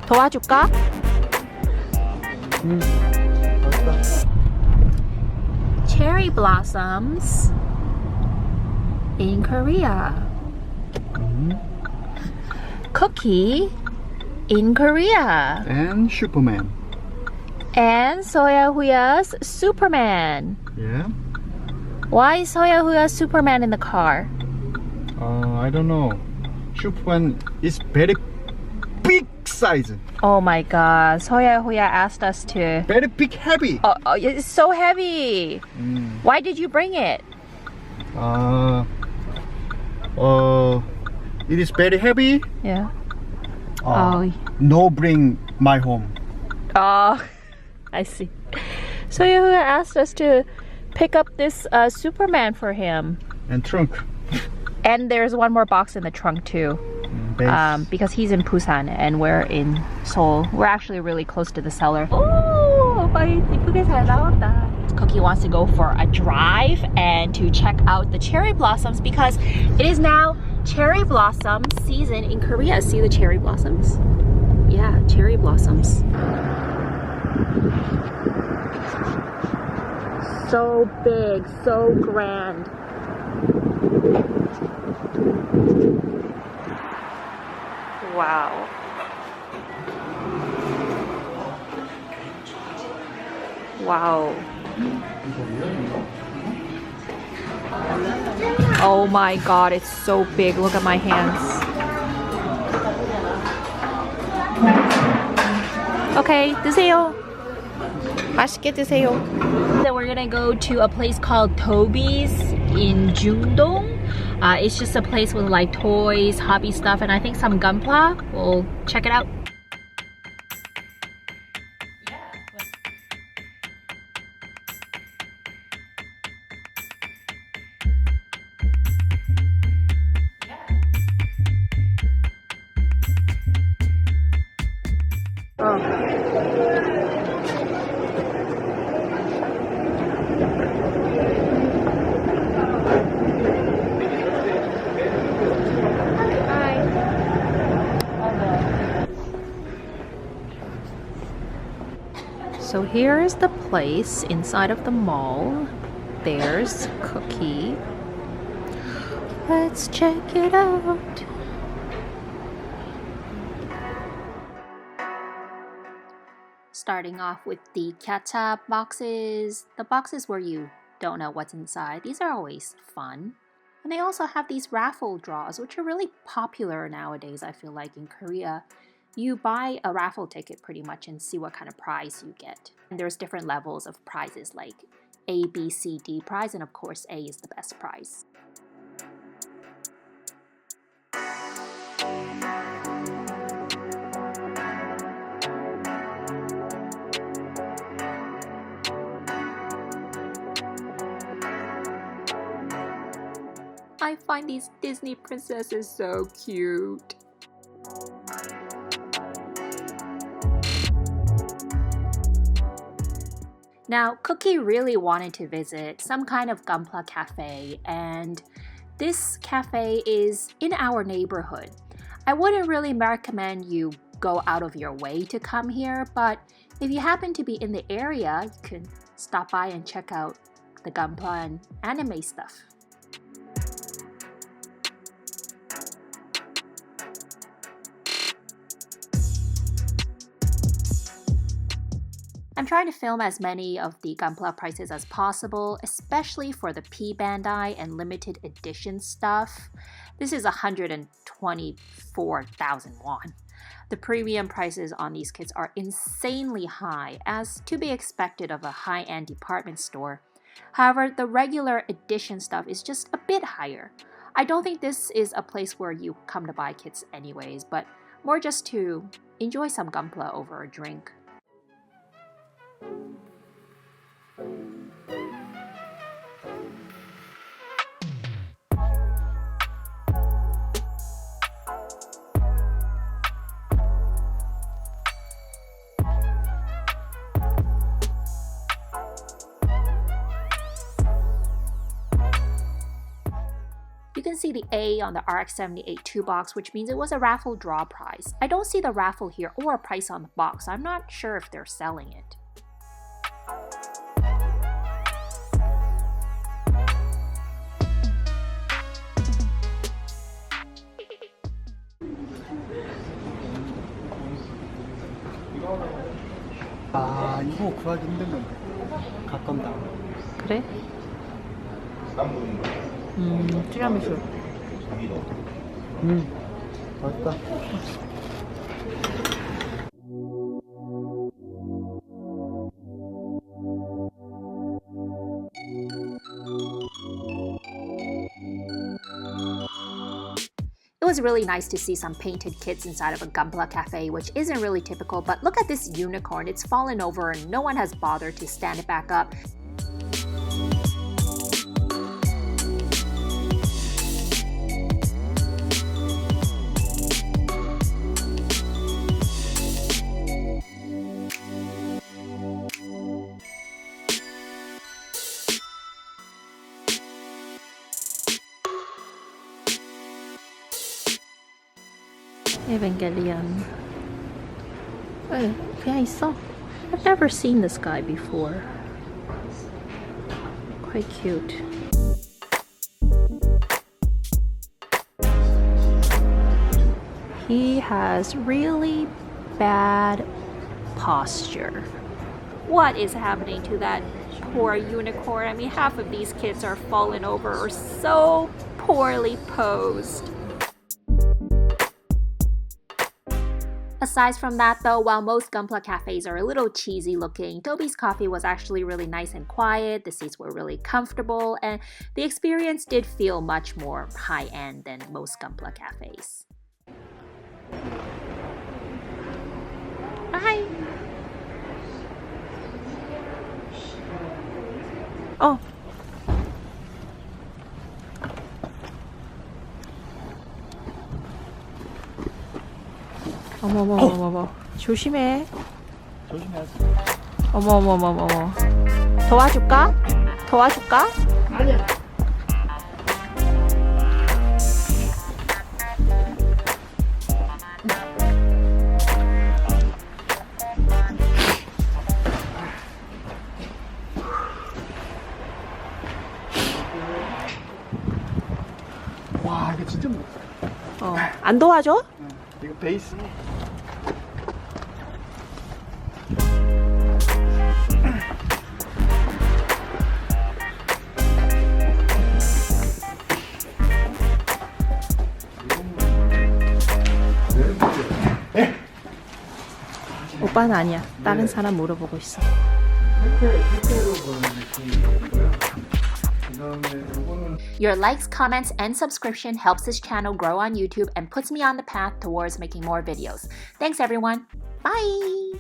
도와줄까? 맞다. Cherry blossoms in Korea. Cookie in Korea. And Superman. And Soyahuya's Superman. Yeah. Why is Soyahuya's Superman in the car? I don't know. Superman is very big size. Oh my god, Soyahuya asked us to... Very big, heavy. Oh, it's so heavy. Why did you bring it? It is very heavy. Yeah. No bring my home. Oh, I see. Soyahuya asked us to pick up this Superman for him. And trunk. And there's one more box in the trunk too. Because he's in Busan and we're in Seoul. We're actually really close to the cellar. Oh, 오빠 이쁘게 잘 나왔다. Cookie wants to go for a drive and to check out the cherry blossoms because it is now cherry blossom season in Korea. See the cherry blossoms? Yeah, cherry blossoms. So big, so grand. Wow. Wow. Oh my god, it's so big. Look at my hands. Okay, 드세요. 맛있게 드세요. Then we're gonna go to a place called Toby's in Jundong. It's just a place with like toys, hobby stuff, and I think some Gunpla. We'll check it out. So here's the place inside of the mall. There's Cookie. Let's check it out. Starting off with the ketchup boxes. The boxes where you don't know what's inside. These are always fun. And they also have these raffle draws, which are really popular nowadays, I feel like, in Korea. You buy a raffle ticket pretty much and see what kind of prize you get. And there's different levels of prizes like A, B, C, D prize, and of course A is the best prize. I find these Disney princesses so cute. Now, Cookie really wanted to visit some kind of Gunpla cafe, and this cafe is in our neighborhood. I wouldn't really recommend you go out of your way to come here, but if you happen to be in the area, you can stop by and check out the Gunpla and anime stuff. I'm trying to film as many of the Gunpla prices as possible, especially for the P Bandai and limited edition stuff. This is 124,000 won. The premium prices on these kits are insanely high, as to be expected of a high-end department store. However, the regular edition stuff is just a bit higher. I don't think this is a place where you come to buy kits anyways, but more just to enjoy some Gunpla over a drink. You can see the A on the RX-78 2 box, which means it was a raffle draw prize. I don't see the raffle here or a price on the box. I'm not sure if they're selling it. 아, 이거 구하기 힘든 건데. 가끔다. 그래? 티라미수. 맛있다. It was really nice to see some painted kits inside of a Gunpla cafe, which isn't really typical, but look at this unicorn. It's fallen over and no one has bothered to stand it back up. Evangelion. Oh, 그냥 있어. I've never seen this guy before. Quite cute. He has really bad posture. What is happening to that poor unicorn? I mean, half of these kids are fallen over or so poorly posed. Aside from that though, while most Gunpla cafes are a little cheesy looking, Toby's coffee was actually really nice and quiet, the seats were really comfortable, and the experience did feel much more high-end than most Gunpla cafes. Bye! Oh! 어머머머머머 조심해. 조심해야지. 어머머머머머 도와줄까? 도와줄까? 아니야. 와, 이게 진짜 무겁다. 안 도와줘? 이거 베이스. 오빠는 아니야. 다른 사람 물어보고 있어. Your likes, comments, and subscription helps this channel grow on YouTube and puts me on the path towards making more videos. Thanks everyone. Bye!